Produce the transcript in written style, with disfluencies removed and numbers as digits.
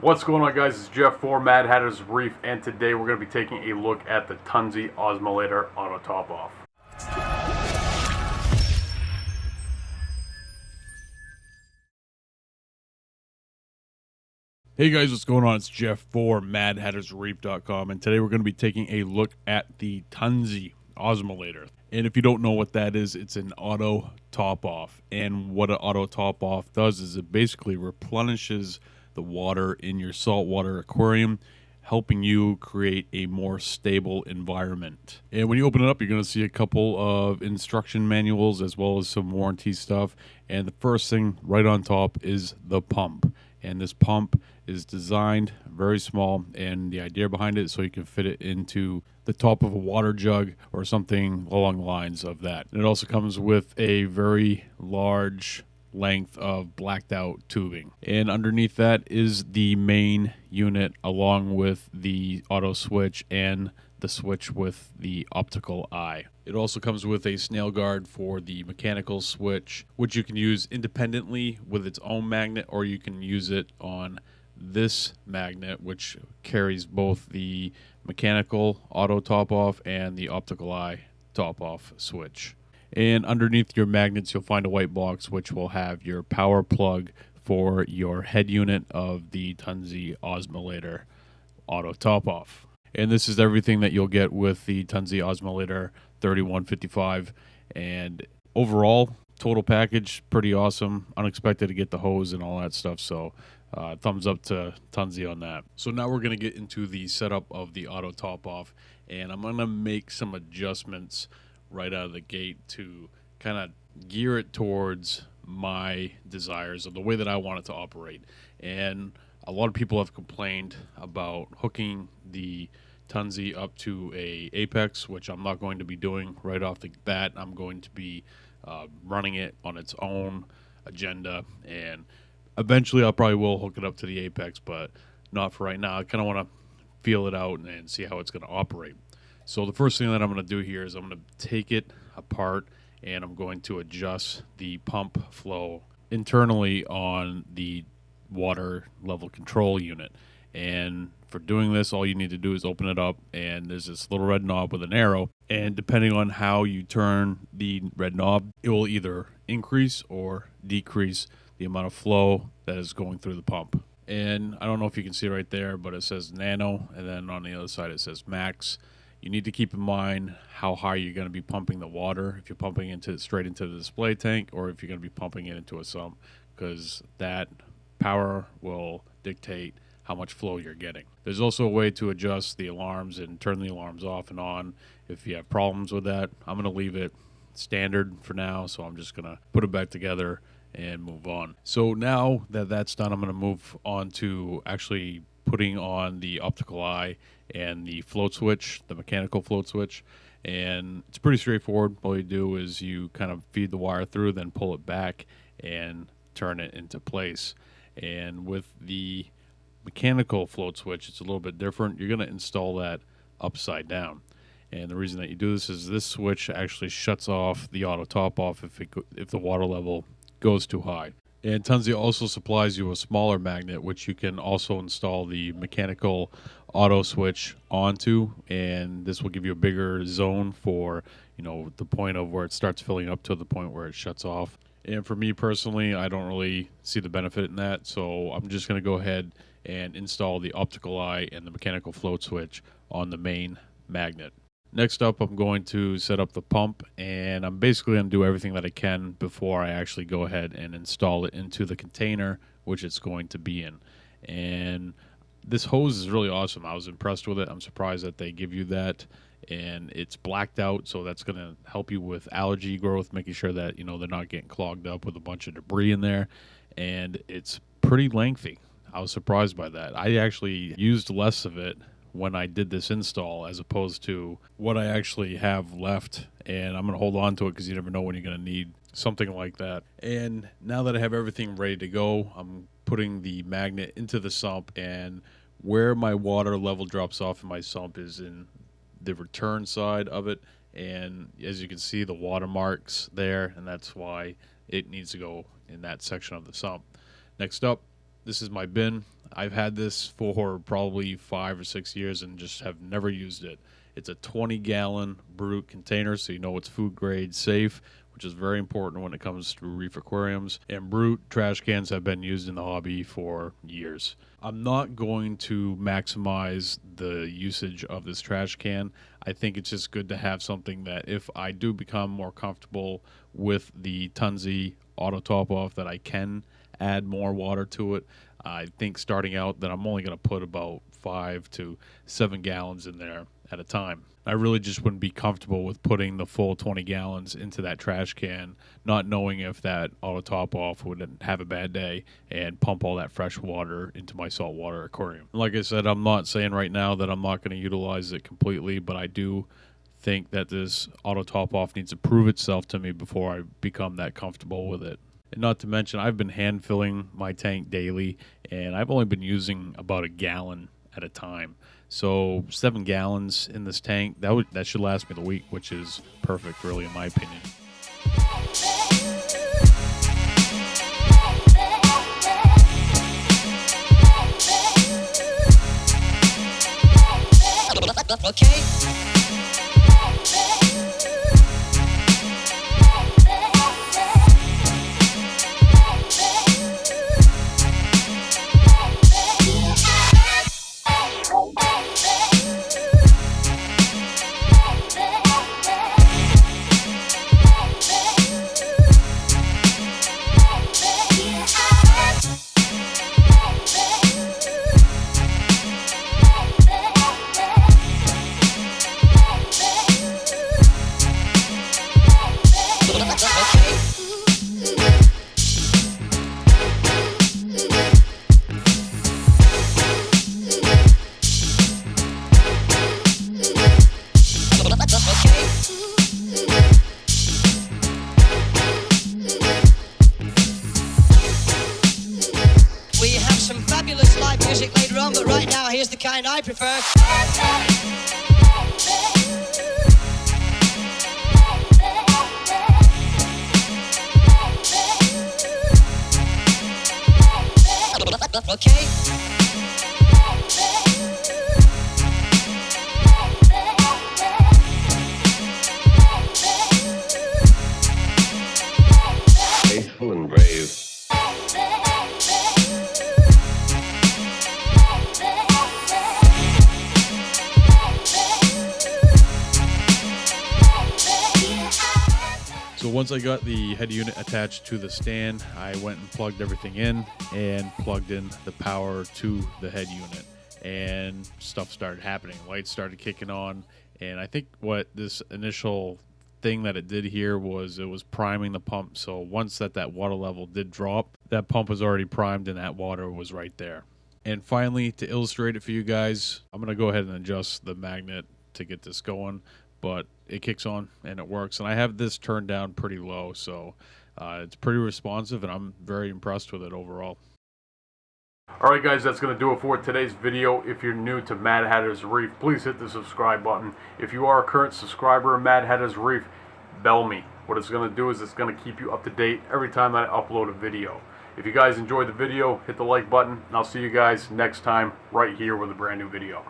What's going on, guys? It's Jeff for Mad Hatter's Reef, and today we're going to be taking a look at the Tunze Osmolator Auto Top Off. Hey guys, what's going on? It's Jeff for MadHattersReef.com, and today we're going to be taking a look at the Tunze Osmolator. And if you don't know what that is, it's an auto top off. And what an auto top off does is it basically replenishes the water in your saltwater aquarium, helping you create a more stable environment. And when you open it up, you're going to see a couple of instruction manuals as well as some warranty stuff. And the first thing right on top is the pump. And this pump is designed very small, and the idea behind it is so you can fit it into the top of a water jug or something along the lines of that. And it also comes with a very large length of blacked out tubing, and underneath that is the main unit along with the auto switch and the switch with the optical eye. It also comes with a snail guard for the mechanical switch, which you can use independently with its own magnet, or you can use it on this magnet, which carries both the mechanical auto top off and the optical eye top off switch. And underneath your magnets, you'll find a white box which will have your power plug for your head unit of the Tunze Osmolator Auto Top Off. And this is everything that you'll get with the Tunze Osmolator 3155. And overall, total package, pretty awesome. Unexpected to get the hose and all that stuff. So thumbs up to Tunze on that. So now we're going to get into the setup of the auto top off. And I'm going to make some adjustments right out of the gate to kind of gear it towards my desires of the way that I want it to operate. And a lot of people have complained about hooking the Tunze up to a Apex, which I'm not going to be doing right off the bat. I'm going to be running it on its own agenda, and eventually I probably will hook it up to the Apex, but not for right now. I kind of want to feel it out and see how it's going to operate. So the first thing that I'm going to do here is I'm going to take it apart, and I'm going to adjust the pump flow internally on the water level control unit. And for doing this, all you need to do is open it up, and there's this little red knob with an arrow. And depending on how you turn the red knob, it will either increase or decrease the amount of flow that is going through the pump. And I don't know if you can see right there, but it says nano, and then on the other side it says max. You need to keep in mind how high you're going to be pumping the water, if you're pumping straight into the display tank, or if you're going to be pumping it into a sump, because that power will dictate how much flow you're getting. There's also a way to adjust the alarms and turn the alarms off and on if you have problems with that. I'm going to leave it standard for now, so I'm just going to put it back together and move on. So now that that's done, I'm going to move on to actually putting on the optical eye and the float switch, the mechanical float switch. And it's pretty straightforward. All you do is you kind of feed the wire through, then pull it back and turn it into place. And with the mechanical float switch, it's a little bit different. You're going to install that upside down. And the reason that you do this is this switch actually shuts off the auto top off if the water level goes too high. And Tunze also supplies you a smaller magnet, which you can also install the mechanical auto switch onto, and this will give you a bigger zone for, the point of where it starts filling up to the point where it shuts off. And for me personally, I don't really see the benefit in that, so I'm just going to go ahead and install the optical eye and the mechanical float switch on the main magnet. Next up, I'm going to set up the pump, and I'm basically going to do everything that I can before I actually go ahead and install it into the container which it's going to be in. And this hose is really awesome. I was impressed with it. I'm surprised that they give you that, and it's blacked out, so that's going to help you with algae growth, making sure that they're not getting clogged up with a bunch of debris in there. And it's pretty lengthy. I was surprised by that. I actually used less of it when I did this install as opposed to what I actually have left, and I'm going to hold on to it because you never know when you're going to need something like that. And now that I have everything ready to go, I'm putting the magnet into the sump, and where my water level drops off in my sump is in the return side of it, and as you can see the watermarks there, and that's why it needs to go in that section of the sump. Next up, this is my bin. I've had this for probably 5 or 6 years and just have never used it. It's a 20-gallon Brute container, so you know it's food grade safe, which is very important when it comes to reef aquariums. And Brute trash cans have been used in the hobby for years. I'm not going to maximize the usage of this trash can. I think it's just good to have something that if I do become more comfortable with the Tunze auto top off, that I can add more water to it. I think starting out that I'm only going to put about 5 to 7 gallons in there at a time. I really just wouldn't be comfortable with putting the full 20 gallons into that trash can, not knowing if that auto top off would have a bad day and pump all that fresh water into my saltwater aquarium. Like I said, I'm not saying right now that I'm not going to utilize it completely, but I do think that this auto top off needs to prove itself to me before I become that comfortable with it. And not to mention, I've been hand filling my tank daily, and I've only been using about a gallon at a time. So 7 gallons in this tank, that should last me the week, which is perfect, really, in my opinion. Okay. We have some fabulous live music later on, but right now here's the kind I prefer. Okay. Faithful and brave. So once I got the head unit attached to the stand, I went and plugged everything in and plugged in the power to the head unit, and stuff started happening. Lights started kicking on, and I think what this initial thing that it did here was it was priming the pump. So once that water level did drop, that pump was already primed and that water was right there. And finally, to illustrate it for you guys, I'm going to go ahead and adjust the magnet to get this going, but it kicks on and it works. And I have this turned down pretty low, so it's pretty responsive, and I'm very impressed with it overall. Alright guys, that's going to do it for today's video. If you're new to Mad Hatter's Reef, please hit the subscribe button. If you are a current subscriber of Mad Hatter's Reef, bell me. What it's going to do is it's going to keep you up to date every time I upload a video. If you guys enjoyed the video, hit the like button, and I'll see you guys next time right here with a brand new video.